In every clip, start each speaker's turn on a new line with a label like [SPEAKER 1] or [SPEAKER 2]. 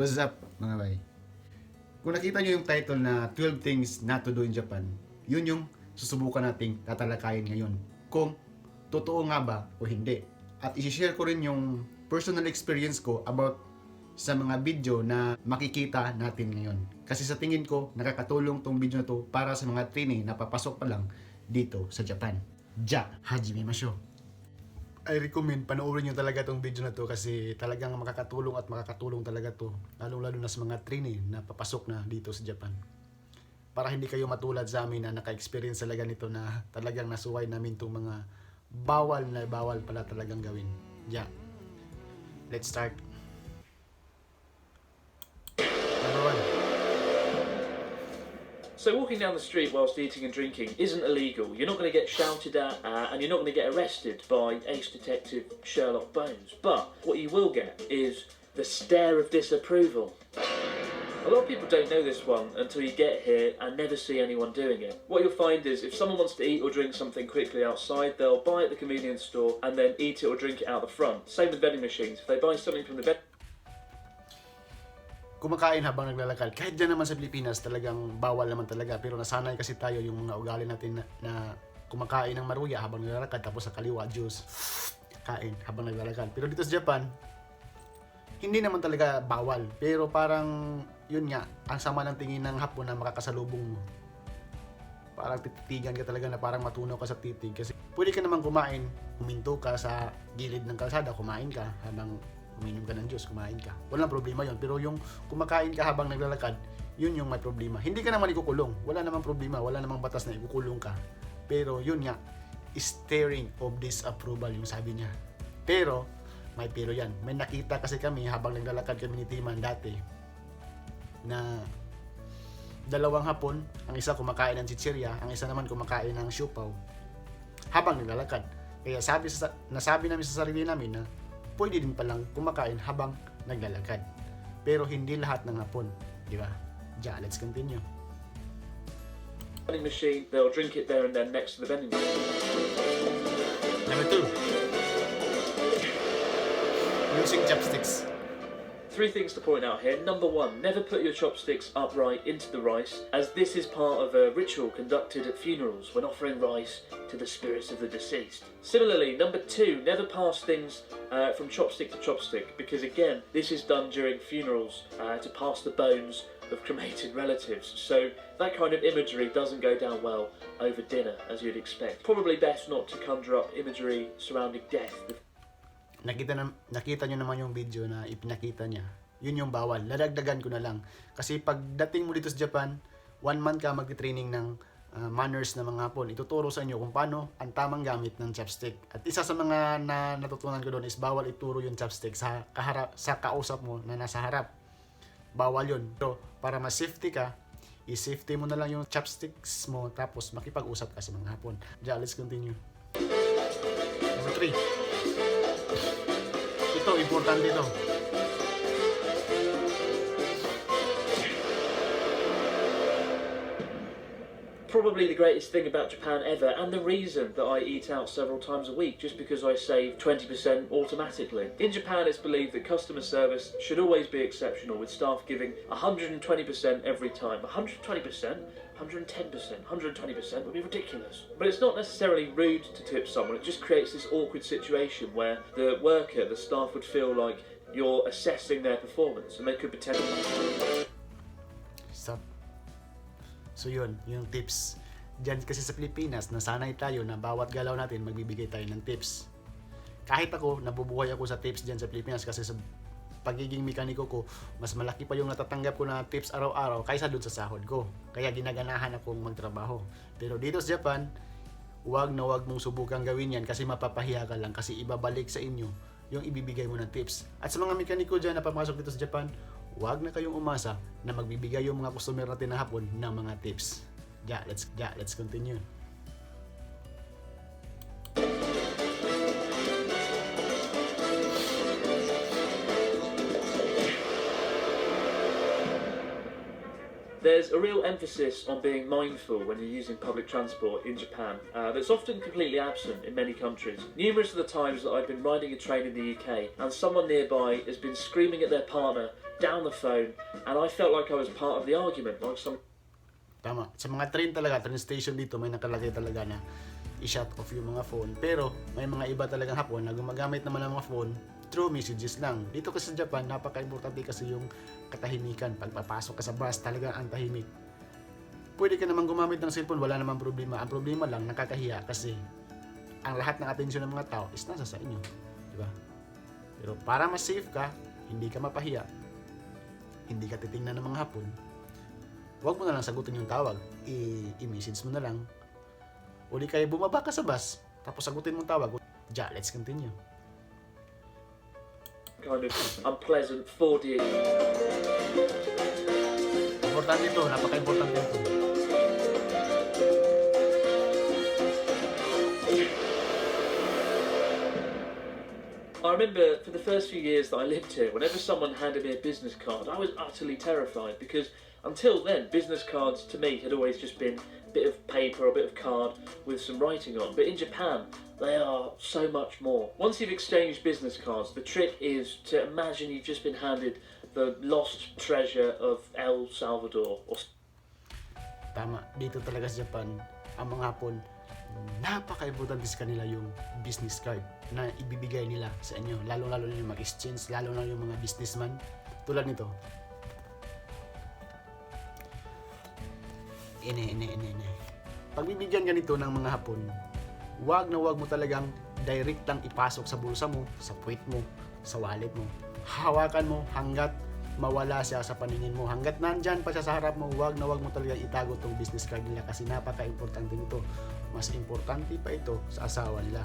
[SPEAKER 1] What's up mga bay? Kung nakita nyo yung title na 12 Things Not to Do in Japan, yun yung susubukan nating tatalakayin ngayon. Kung totoo nga ba o hindi. At isi-share ko rin yung personal experience ko about sa mga video na makikita natin ngayon. Kasi sa tingin ko, nakakatulong tong video na to para sa mga trainee na papasok pa lang dito sa Japan. Hajimemashou. I recommend panoorin nyo talaga tong video na to kasi talagang makakatulong talaga to, lalo na sa mga trainee na papasok na dito sa Japan, para hindi kayo matulad sa amin na naka-experience talaga nito na talagang nasuway namin tong mga bawal pala talagang gawin. Let's start. Number 1.
[SPEAKER 2] So walking down the street whilst eating and drinking isn't illegal. You're not going to get shouted at and you're not going to get arrested by Ace Detective Sherlock Bones. But what you will get is the stare of disapproval. A lot of people don't know this one until you get here and never see anyone doing it. What you'll find is if someone wants to eat or drink something quickly outside, they'll buy it at the convenience store and then eat it or drink it out the front. Same with vending machines. If they buy something from the
[SPEAKER 1] Kumakain habang naglalakad. Kahit dyan naman sa Pilipinas, talagang bawal naman talaga. Pero nasanay kasi tayo yung mga ugali natin na kumakain ng maruya habang naglalakad. Tapos sa kaliwa, juice, kain habang naglalakad. Pero dito sa Japan, hindi naman talaga bawal. Pero parang, yun nga, ang sama ng tingin ng Hapon na makakasalubong mo. Parang tititigan ka talaga na parang matunaw ka sa titig. Kasi pwede ka naman kumain, huminto ka sa gilid ng kalsada, kumain ka habang uminom ka ng juice, kumain ka. Walang problema yon. Pero yung kumakain ka habang naglalakad, yun yung may problema. Hindi ka naman ikukulong. Wala namang problema. Wala namang batas na ikukulong ka. Pero yun nga, staring of disapproval yung sabi niya. Pero, may pero yan. May nakita kasi kami habang naglalakad kami ni Timan dati na dalawang Hapon, ang isa kumakain ng chichirya, ang isa naman kumakain ng siupaw habang naglalakad. Kaya nasabi namin sa sarili namin na pwede din palang kumakain habang naglalakad. Pero hindi lahat ng Hapon, di ba? Let's continue.
[SPEAKER 2] vending machine, they'll drink it there and then next to the vending machine.
[SPEAKER 1] Number 2. Using chopsticks.
[SPEAKER 2] 3 things to point out here. Number 1, never put your chopsticks upright into the rice, as this is part of a ritual conducted at funerals when offering rice to the spirits of the deceased. Similarly, number 2, never pass things from chopstick to chopstick, because again, this is done during funerals to pass the bones of cremated relatives. So that kind of imagery doesn't go down well over dinner, as you'd expect. Probably best not to conjure up imagery surrounding death.
[SPEAKER 1] Nakita nyo naman yung video na ipinakita niya. Yun yung bawal. Ladagdagan ko na lang. Kasi pagdating mo dito sa Japan, 1 month ka magti-training ng manners na mga Hapon. Ituturo sa inyo kung paano ang tamang gamit ng chopstick. At isa sa mga natutunan ko doon is bawal ituro yung chopstick sa kausap mo na nasa harap. Bawal yun. Pero para mas safety ka, i-safety mo na lang yung chopsticks mo tapos makipag-usap ka sa mga Hapon. Let's continue. Number 3. Ito, importante ito.
[SPEAKER 2] Probably the greatest thing about Japan ever, and the reason that I eat out several times a week, just because I save 20% automatically. In Japan, it's believed that customer service should always be exceptional, with staff giving 120% every time. 120%? 110%, 120% would be ridiculous. But it's not necessarily rude to tip someone, it just creates this awkward situation where the worker, the staff would feel like you're assessing their performance and they could potentially...
[SPEAKER 1] Stop. So yun, yung tips. Diyan kasi sa Pilipinas, nasanay tayo na bawat galaw natin magbibigay tayo ng tips. Kahit ako, nabubuhay ako sa tips diyan sa Pilipinas kasi sa pagiging mekaniko ko, mas malaki pa yung natatanggap ko na tips araw-araw kaysa doon sa sahod ko. Kaya ginaganahan akong magtrabaho. Pero dito sa Japan, wag mong subukang gawin yan kasi mapapahiya ka lang kasi ibabalik sa inyo yung ibibigay mo ng tips. At sa mga mekaniko dyan na papasok dito sa Japan, wag na kayong umasa na magbibigay yung mga customer natin na Hapon ng mga tips. Let's continue.
[SPEAKER 2] There's a real emphasis on being mindful when you're using public transport in Japan that's often completely absent in many countries. Numerous of the times that I've been riding a train in the UK and someone nearby has been screaming at their partner down the phone, and I felt like I was part of the argument, like some...
[SPEAKER 1] Tama. Sa mga train talaga, train station dito, may nakalagay talaga na i-shut off yung mga phone. Pero may mga iba talagang Hapon na gumagamit naman ng mga phone through messages lang. Dito kasi sa Japan, napaka-importante kasi yung katahimikan. Pagpapasok ka sa bus, talaga ang tahimik. Pwede ka naman gumamit ng cellphone, wala namang problema. Ang problema lang, nakakahiya kasi ang lahat ng atensyon ng mga tao is nasa sa inyo. Diba? Pero para mas safe ka, hindi ka mapahiya, hindi ka titingnan ng mga Hapon, huwag mo na lang sagutin yung tawag. I-message mo na lang. O di kaya bumaba ka sa bus, tapos sagutin mo tawag. Ja, let's continue.
[SPEAKER 2] Kind of unpleasant 4D.
[SPEAKER 1] Importante ito, napaka-importante ito.
[SPEAKER 2] I remember for the first few years that I lived here, whenever someone handed me a business card, I was utterly terrified because until then, business cards to me had always just been a bit of paper or a bit of card with some writing on. But in Japan, they are so much more. Once you've exchanged business cards, the trick is to imagine you've just been handed the lost treasure of El Salvador.
[SPEAKER 1] Tama, dito talaga sa Japan, ang mga Hapon, napaka-importante sa kanila yung business card na ibibigay nila sa inyo. Lalo-lalo na yung mag-exchange, lalo na yung mga businessman. Tulad nito. Ine. Pagbibigyan ganito ng mga Hapon, wag mo talagang direct lang ipasok sa bulsa mo, sa puwit mo, sa wallet mo. Hawakan mo hanggat mawala siya sa paningin mo. Hanggat nandyan pa siya sa harap mo, wag mo talaga itago tong business card nila kasi napaka-importante nito. Mas importante pa ito sa asawa nila.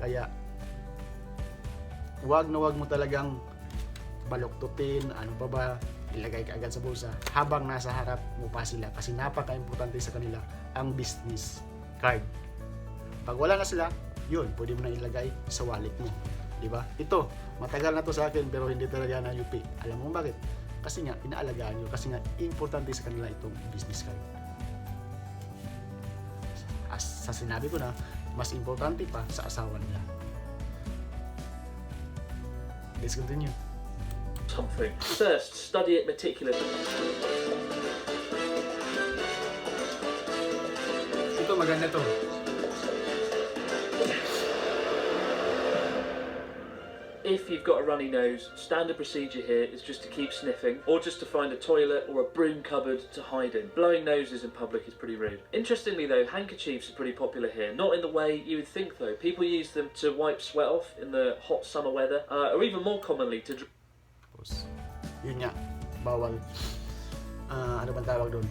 [SPEAKER 1] Kaya, wag mo talagang baloktutin, ano pa ba, ilagay ka agad sa bulsa habang nasa harap mo pa sila kasi napaka-importante sa kanila ang business card. Pag wala na sila, yun, pwede mo na ilagay sa wallet mo. Diba? Ito, matagal na to sa akin pero hindi talaga na UP. Alam mo bakit? Kasi nga, inaalagaan nyo. Kasi nga, importante sa kanila itong business card. As sa sinabi ko na, mas importante pa sa asawa nila. Let's continue.
[SPEAKER 2] Something. First, study it meticulously.
[SPEAKER 1] Ito, maganda to.
[SPEAKER 2] If you've got a runny nose, standard procedure here is just to keep sniffing, or just to find a toilet or a broom cupboard to hide in. Blowing noses in public is pretty rude. Interestingly though, handkerchiefs are pretty popular here. Not in the way you would think though. People use them to wipe sweat off in the hot summer weather, or even more commonly to...
[SPEAKER 1] Yun nga, bawal. Ano bang tawag doon?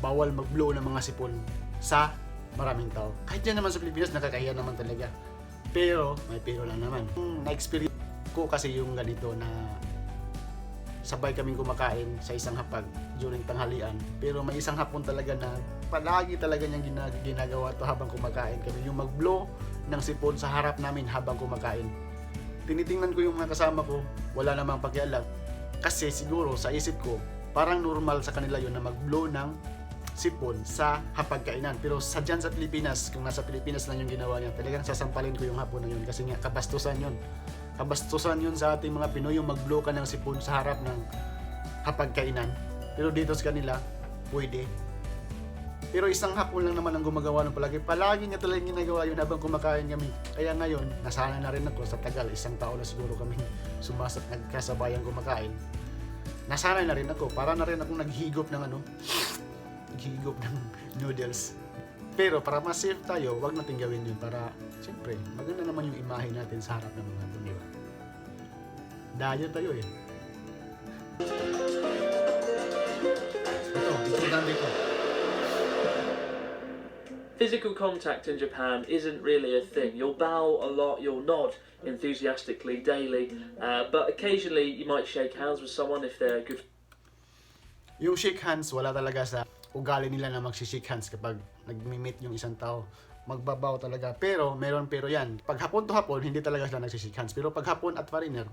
[SPEAKER 1] Bawal mag-blow ng mga sipon sa maraming tao. Kahit yan naman sa Pilipinas, nakakahiya naman talaga. Pero, may pero lang naman. Na-experience ko kasi yung ganito na sabay kaming kumakain sa isang hapag during tanghalian. Pero may isang hapon talaga na palagi talaga niyang ginagawa to habang kumakain kami. Yung mag-blow ng sipon sa harap namin habang kumakain. Tinitingnan ko yung mga kasama ko, wala namang pakialam. Kasi siguro sa isip ko, parang normal sa kanila yun na mag-blow ng sipon sa hapagkainan. Pero sa dyan sa Pilipinas, kung nasa Pilipinas lang yung ginawa niya, talagang sasampalin ko yung hapon na yun kasi nga kabastusan yun. Kabastusan yun sa ating mga Pinoy yung mag-blow ka ng sipon sa harap ng hapagkainan. Pero dito sa kanila, pwede. Pero isang hapon lang naman ang gumagawa ng palagi. Palagi niya talagang ginagawa yun habang kumakain kami. Kaya ngayon, nasanay na rin ako sa tagal. Isang taon na siguro kami nagkasabayang kumakain. Nasanay na rin ako. Para na rin akong naghigop ng naghigop ng noodles. Pero para mas safe tayo, wag natin gawin yun para, siyempre, maganda naman yung imahe natin sa harap ng mga hapon, di ba? Dayo tayo eh. Ito, importante ito.
[SPEAKER 2] Physical contact in Japan isn't really a thing. You'll bow a lot, you'll nod enthusiastically daily, but occasionally you might shake hands with someone if they're good.
[SPEAKER 1] Yung shake hands, wala talaga sa ugali nila na mag-shake hands kapag nag-meet yung isang tao. Magbabaw talaga. Pero, pero yan. Pag hapon to hapon, hindi talaga sila nag-shake hands. Pero pag hapon at foreigner,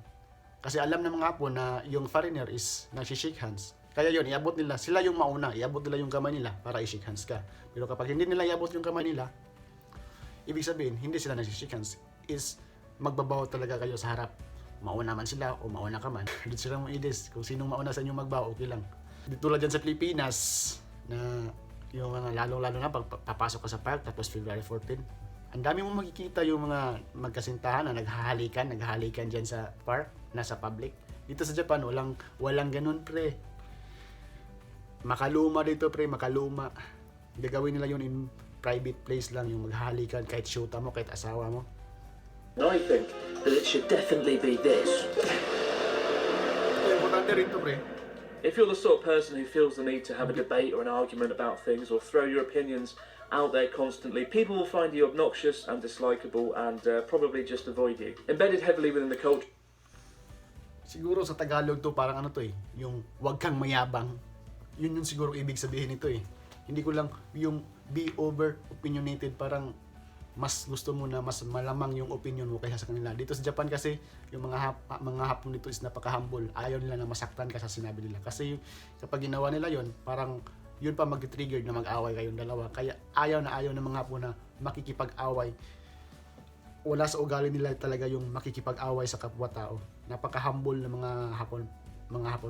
[SPEAKER 1] kasi alam ng mga hapon na yung foreigner is nag-shake hands. Kaya yun, iabot nila, sila yung mauna, iabot nila yung kamay nila para i-shake hands ka. Pero kapag hindi nila iabot yung kamay nila, ibig sabihin, hindi sila nag-shake hands, is magbabaw talaga kayo sa harap. Mauna man sila o mauna ka man. Dito sila mong idis, kung sinong mauna sa inyo magbaw, okay lang. Dito lang dyan sa Pilipinas, na yung mga lalo-lalo na pag papasok ka sa park, tapos February 14, ang dami mong makikita yung mga magkasintahan na naghahalikan dyan sa park, nasa public. Dito sa Japan, walang ganun, pre. Makaluma dito, pre, makaluma. Gagawin nila yun in private place lang, yung maghahalikan kahit syuta mo, kahit asawa mo.
[SPEAKER 2] I think that it should definitely be this.
[SPEAKER 1] Importante rin to, pre.
[SPEAKER 2] If you're the sort of person who feels the need to have a debate or an argument about things or throw your opinions out there constantly, people will find you obnoxious and dislikable and probably just avoid you. Embedded heavily within the culture.
[SPEAKER 1] Siguro sa Tagalog to, parang ano to eh, yung wag kang mayabang. Yun yung siguro ibig sabihin nito eh. Hindi ko lang yung be over opinionated, parang mas gusto mo na mas malamang yung opinion mo kaysa sa kanila. Dito sa Japan kasi, yung mga Hapon dito is napaka-humble. Ayaw nila na masaktan ka sa sinabi nila. Kasi kapag ginawa nila yon, parang yun pa mag-trigger na mag-away kayong dalawa. Kaya ayaw ng mga Hapon na makikipag-away. Wala sa ugali nila talaga yung makikipag-away sa kapwa-tao. Napaka-humble ng mga Hapon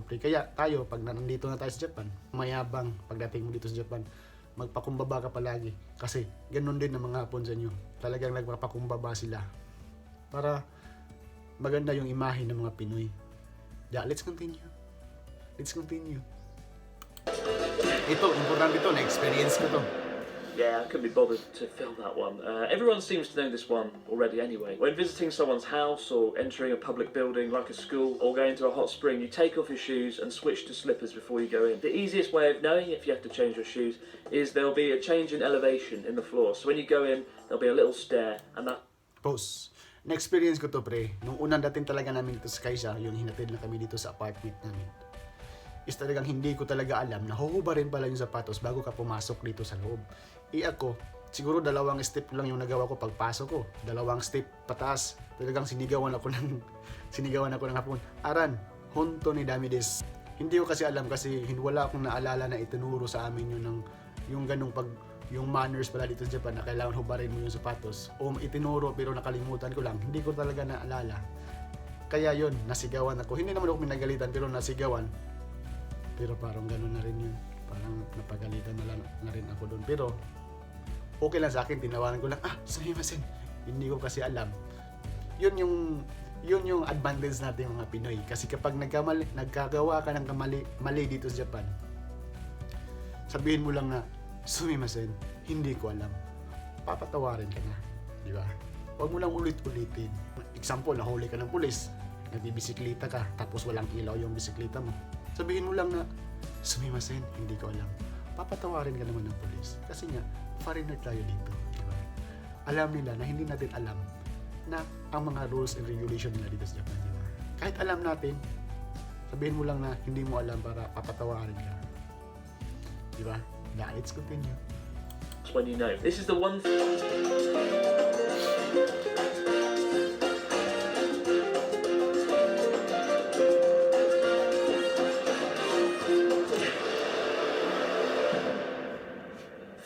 [SPEAKER 1] pre. Kaya tayo, pag nandito na tayo sa Japan, mayabang pagdating mo dito sa Japan, magpakumbaba ka palagi. Kasi ganun din ng mga Hapon sa inyo. Talagang nagpapakumbaba sila. Para maganda yung imahe ng mga Pinoy. Yeah, let's continue. Ito, importante ito, na-experience ko to.
[SPEAKER 2] Yeah, I couldn't be bothered to film that one. Everyone seems to know this one already anyway. When visiting someone's house or entering a public building like a school or going to a hot spring, you take off your shoes and switch to slippers before you go in. The easiest way of knowing if you have to change your shoes is there'll be a change in elevation in the floor. So when you go in, there'll be a little stair and that...
[SPEAKER 1] Pause. Na-experience ko to, pre. Nung unang dating talaga namin dito sa Kaisa, yung hinatid na kami dito sa apartment namin, is talagang hindi ko talaga alam na huhubarin pala yung sapatos bago ka pumasok dito sa loob. Ako, siguro 2 step lang yung nagawa ko pagpasok ko. 2 step pataas. Talagang sinigawan ako ng Hapon. Aran, honto ni Damides. Hindi ko kasi alam kasi wala akong naalala na itinuro sa amin yung ganung yung manners pala dito sa Japan na kailangan hubarin mo yung sapatos. O itinuro pero nakalimutan ko lang. Hindi ko talaga naalala. Kaya yun, nasigawan ako. Hindi naman ako minagalitan pero nasigawan. Pero parang gano'n na rin yun. Parang napagalitan na rin ako doon. Pero okay lang sa akin, tinawanan ko lang, sumimasen. Hindi ko kasi alam. Yun yung advantage natin mga Pinoy. Kasi kapag nagkagawa ka ng mali dito sa Japan, sabihin mo lang na, sumimasen, hindi ko alam. Papatawarin ka na. Di ba? Huwag mo lang ulit-ulitin. Example, nahuli ka ng pulis, nagbibisikleta ka, tapos walang ilaw yung bisikleta mo. Sabihin mo lang na, sumimasen, hindi ko alam. Papatawarin ka naman ng pulis. Kasi nga, foreigner tayo dito. Diba? Alam nila na hindi natin alam na ang mga rules and regulation nila dito sa Japan. Diba? Kahit alam natin, sabihin mo lang na hindi mo alam para papatawarin ka. Diba? Yeah, let's continue.
[SPEAKER 2] When you know. This is the one thing...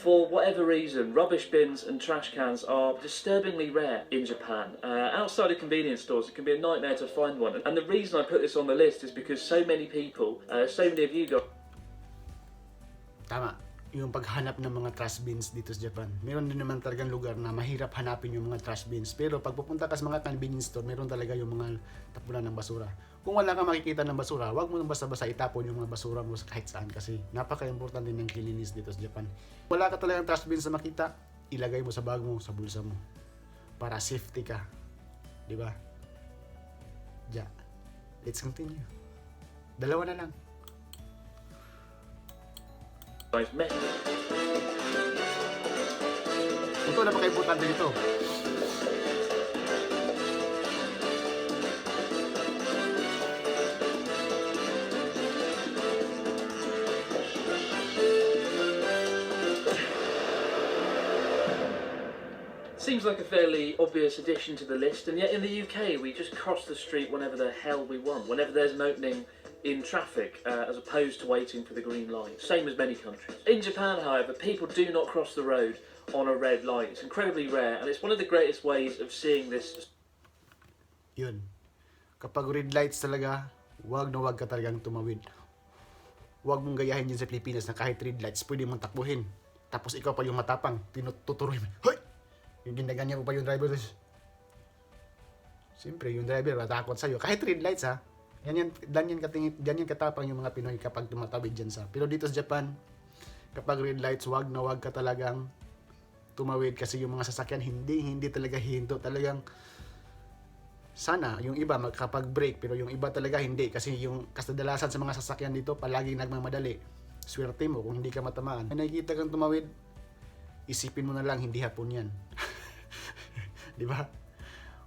[SPEAKER 2] For whatever reason, rubbish bins and trash cans are disturbingly rare in Japan. Outside of convenience stores, it can be a nightmare to find one. And the reason I put this on the list is because so many people, so many of you guys...
[SPEAKER 1] Tama. Yung paghanap ng mga trash bins dito sa Japan. Meron din naman talagang lugar na mahirap hanapin yung mga trash bins. Pero pag pupunta ka sa mga convenience store, meron talaga yung mga tapunan ng basura. Kung wala kang makikita ng basura, wag mo nang basta-basta itapon yung mga basura mo kahit saan kasi napaka-importante ng cleanliness dito sa Japan. Wala ka talagang trash bins na makita, ilagay mo sa bag mo, sa bulsa mo. Para safety ka. Di ba? Ja. Let's continue. 2 na lang. Ito napaka-importante nito.
[SPEAKER 2] Seems like a fairly obvious addition to the list, and yet in the UK we just cross the street whenever the hell we want, whenever there's an opening in traffic, as opposed to waiting for the green light, same as many countries. In Japan, however, people do not cross the road on a red light. It's incredibly rare, and it's one of the greatest ways of seeing this.
[SPEAKER 1] Yun. Kapag red lights talaga, wag na wag ka talagang tumawid. Wag mong gayahin din sa Pilipinas na kahit red lights, pwede mong takbuhin. Tapos ikaw pa yung matapang, tinututuroy mo. Hoy! Yung ginaganyan mo pa yung driver. Siyempre, yung driver matakot sa'yo. Kahit red lights ha. Yan katapang yung mga Pinoy kapag tumatawid dyan sa. Pero dito sa Japan, kapag red lights, wag na wag ka talagang tumawid kasi yung mga sasakyan hindi talaga hinto. Talagang sana yung iba magkapag-brake pero yung iba talaga hindi kasi yung kasdalasan sa mga sasakyan dito palaging nagmamadali. Swerte mo kung hindi ka matamaan. May nakikita kang tumawid, isipin mo na lang hindi hapon yan. Di ba?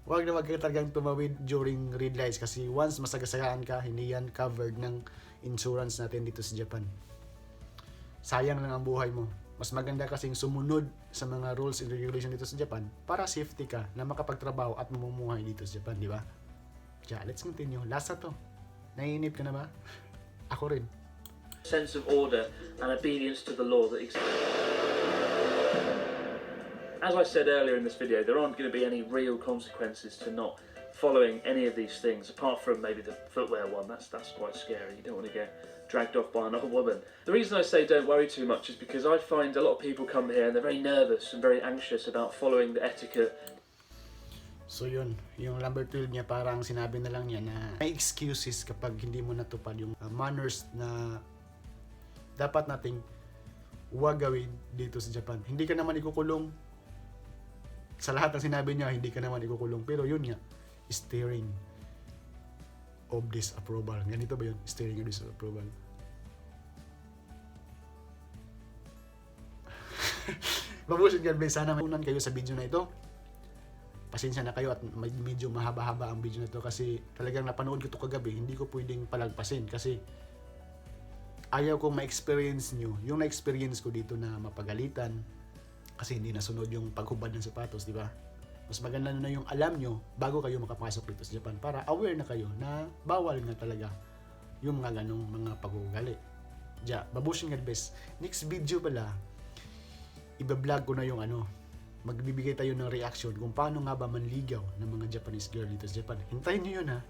[SPEAKER 1] Huwag na wag ka talagang tumawid during red lights kasi once masagasaan ka, hindi yan covered ng insurance natin dito sa Japan. Sayang lang ang buhay mo. Mas maganda kasing sumunod sa mga rules and regulations dito sa Japan para safety ka na makapagtrabaho at mamumuhay dito sa Japan, di ba? Kaya, let's continue. Last na to. Naiinip ka na ba? Ako rin.
[SPEAKER 2] Sense of order and obedience to the law that exists. As I said earlier in this video, there aren't going to be any real consequences to not following any of these things, apart from maybe the footwear one. That's quite scary. You don't want to get dragged off by another woman. The reason I say don't worry too much is because I find a lot of people come here and they're very nervous and very anxious about following the etiquette.
[SPEAKER 1] So yun, yung number 12 niya parang sinabi na lang niya na may excuses kapag hindi mo natupad yung manners na dapat nating huwag gawin dito sa Japan. Hindi ka naman ikukulong. Sa lahat ng sinabi niya, hindi ka naman ikukulong. Pero yun nga, steering of disapproval. Ganito ba yun? Steering of disapproval. Babusin ka, sana maunan kayo sa video na ito. Pasensya na kayo at medyo mahaba-haba ang video na ito kasi talagang napanood ko ito kagabi. Hindi ko pwedeng palagpasin kasi ayaw kong ma-experience nyo yung na-experience ko dito na mapagalitan kasi hindi nasunod yung paghubad ng sapatos, di ba? Mas maganda na yung alam nyo bago kayo makapasok dito sa Japan para aware na kayo na bawal na talaga yung mga ganong mga pag-uugali. Babusin nga best. Next video pala, iba-vlog ko na yung magbibigay tayo ng reaction kung paano nga ba manligaw ng mga Japanese girl dito sa Japan. Hintayin nyo yun ha.